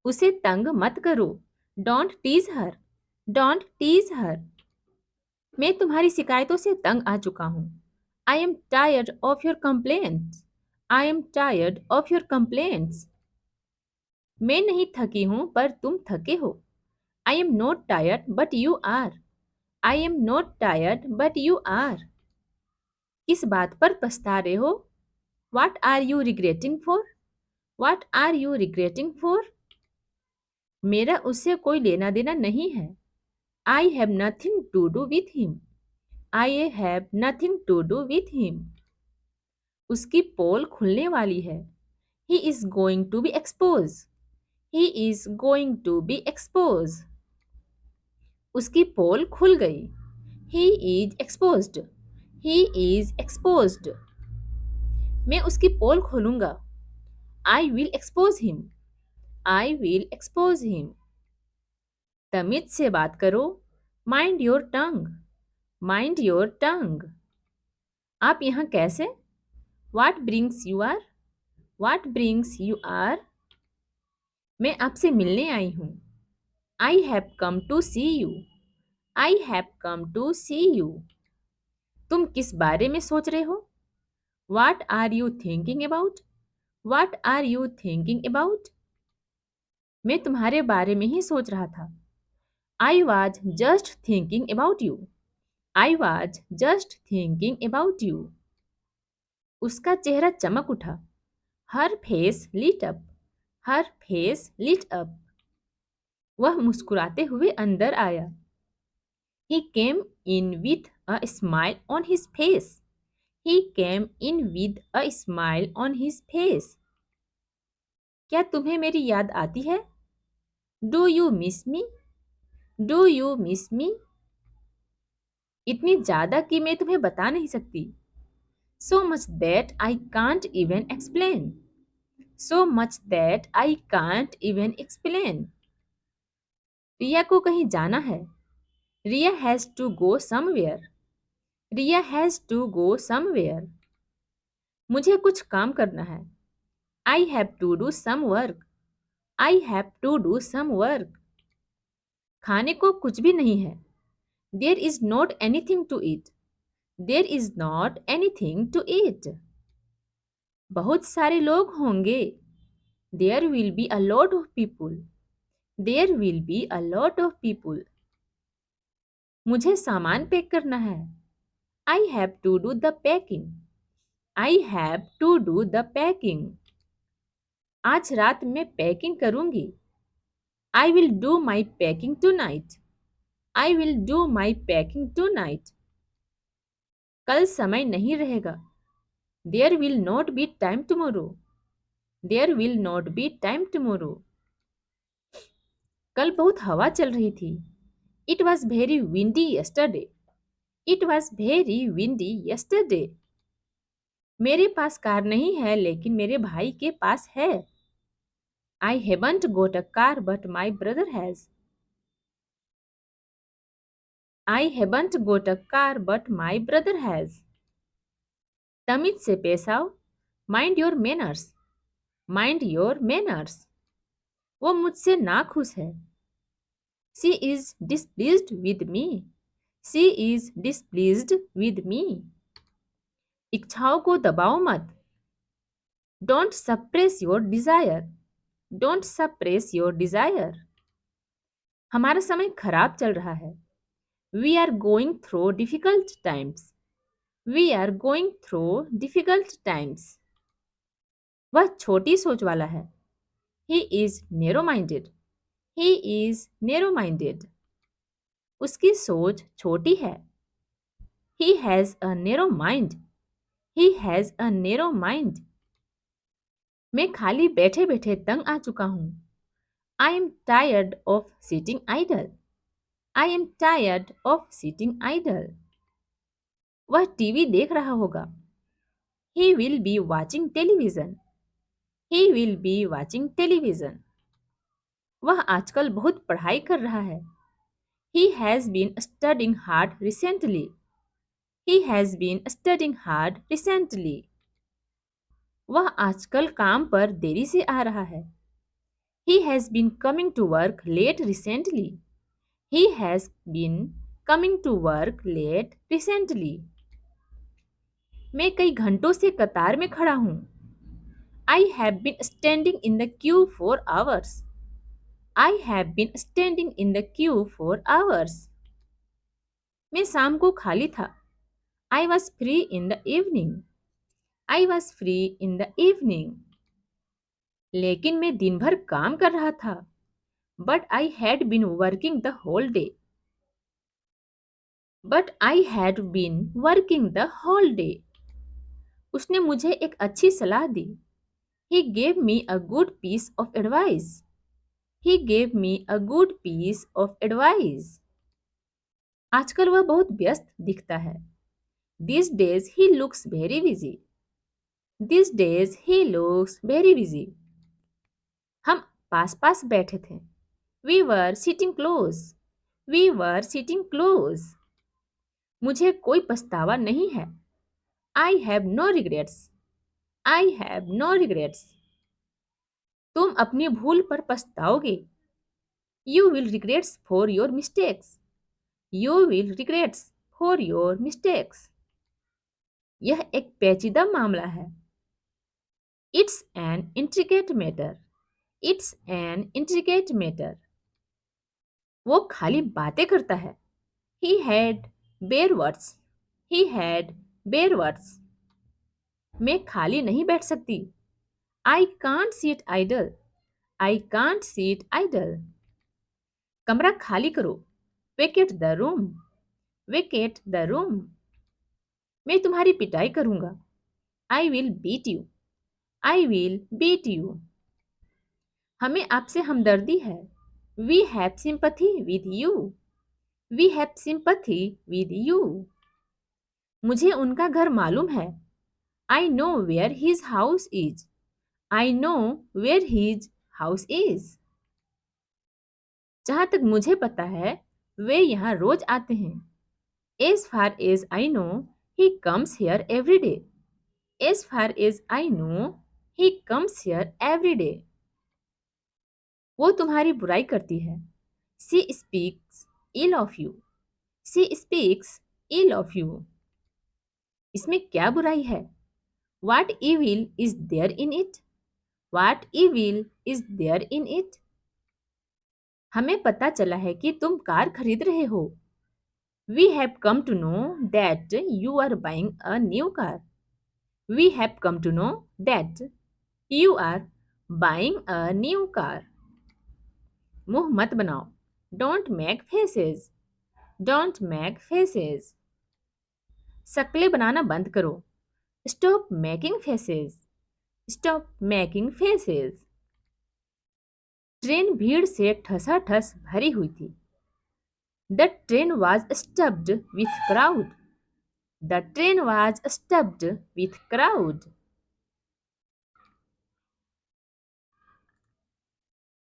उसे तंग मत करो। Don't tease her. Don't tease her. मैं तुम्हारी शिकायतों से तंग आ चुका हूँ। I am tired of your complaints. I am tired of your complaints. मैं नहीं थकी हूँ पर तुम थके हो। I am not tired but you are. I am not tired but you are. किस बात पर पछता रहे हो? What are you regretting for? What are you regretting for? मेरा उससे कोई लेना देना नहीं है। I have nothing to do with him. I have nothing to do with him. उसकी पोल खुलने वाली है। He is going to be exposed. He is going to be exposed. उसकी पोल खुल गई। He is exposed. He is exposed. मैं उसकी पोल खोलूंगा। I will expose him. I will expose him. तमीज से बात करो। Mind your tongue. Mind your tongue. आप यहाँ कैसे? What brings you are. What brings you are. मैं आपसे मिलने आई हूँ। I have come to see you. I have come to see you. तुम किस बारे में सोच रहे हो? What are you thinking about. What are you thinking about. मैं तुम्हारे बारे में ही सोच रहा था। I was just thinking about you. I was just thinking about you. उसका चेहरा चमक उठा। Her face lit up. Her face lit up. वह मुस्कुराते हुए अंदर आया। He came in with a smile on his face. He came in with a smile on his face. क्या तुम्हें मेरी याद आती है? Do you miss me? Do you miss me? इतनी ज्यादा कि मैं तुम्हें बता नहीं सकती। So much that I can't even explain. So much that I can't even explain. रिया को कहीं जाना है। Riya has to go somewhere. Riya has to go somewhere. मुझे कुछ काम करना है। I have to do some work. I have to do some work. खाने को कुछ भी नहीं है। There is not anything to eat. There is not anything to eat. बहुत सारे लोग होंगे। There will be a lot of people. There will be a lot of people. मुझे सामान पैक करना है। I have to do the packing. I have to do the packing. आज रात मैं पैकिंग करूंगी। I will do my packing tonight. I will do my packing tonight. कल समय नहीं रहेगा। There will not be time tomorrow. There will not be time tomorrow. कल बहुत हवा चल रही थी। It was very windy yesterday. It was very windy yesterday. मेरे पास कार नहीं है लेकिन मेरे भाई के पास है। I haven't got a car but my brother has. I haven't got a car but my brother has. तमीज से पेश आओ। Mind your manners. Mind your manners. वो मुझसे नाखुश है। She is displeased with me. She is displeased with me. इच्छाओं को दबाओ मत। Don't suppress your desire. Don't suppress your desire. हमारा समय खराब चल रहा है। We are going through difficult times. We are going through difficult times. वह छोटी सोच वाला है। He is narrow-minded. He is narrow-minded. उसकी सोच छोटी है। He has a narrow mind. He has a narrow mind. मैं खाली बैठे बैठे तंग आ चुका हूँ। I am tired of sitting idle. I am tired of sitting idle. वह टीवी देख रहा होगा। He will be watching television. He will be watching television. वह आजकल बहुत पढ़ाई कर रहा है। He has been studying hard recently. He has been studying hard recently. वह आजकल काम पर देरी से आ रहा है। He has been coming to work late recently. He has been coming to work late recently. मैं कई घंटों से कतार में खड़ा हूँ. I have been standing in the queue for hours. I have been standing in the queue for hours. मैं शाम को खाली था. I was free in the evening. I was free in the evening. लेकिन मैं दिन भर काम कर रहा था. But I had been working the whole day. But I had been working the whole day. उसने मुझे एक अच्छी सलाह दी. He gave me a good piece of advice. He gave me a good piece of advice. आजकल वह बहुत व्यस्त दिखता है. These days he looks very busy. These days he looks very busy. हम पास पास बैठे थे. We were sitting close. We were sitting close. मुझे कोई पछतावा नहीं है. I have no regrets. I have no regrets. तुम अपनी भूल पर पछताओगे. You will regrets for your mistakes. You will regrets for your mistakes. यह एक पेचीदा मामला है. It's an intricate matter. It's an intricate matter. वो खाली बातें करता है. He had bare words. He had bare words. मैं खाली नहीं बैठ सकती. I can't sit idle. I can't sit idle. कमरा खाली करो. Vacate the room. Vacate the room. मैं तुम्हारी पिटाई करूंगा. I will beat you. I will beat you. हमें आपसे हमदर्दी है. We have sympathy with you. We have sympathy with you. मुझे उनका घर मालूम है. I know where his house is. I know where his house is. जहाँ तक मुझे पता है, वे यहाँ रोज आते हैं. As far as I know, he comes here every day. As far as I know, he comes here every day. वो तुम्हारी बुराई करती है. She speaks ill of you. She speaks ill of you. इसमें क्या बुराई है? What evil is there in it? What evil is there in it? हमें पता चला है कि तुम कार खरीद रहे हो. We have come to know that you are buying a new car. We have come to know that you are buying a new car. मुंह मत बनाओ. Don't make faces. Don't make faces. शक्लें बनाना बंद करो. Stop making faces. Stop making faces. Train भीड़ से ठसाठस भरी हुई थी. The train was stuffed with crowd. The train was stuffed with crowd.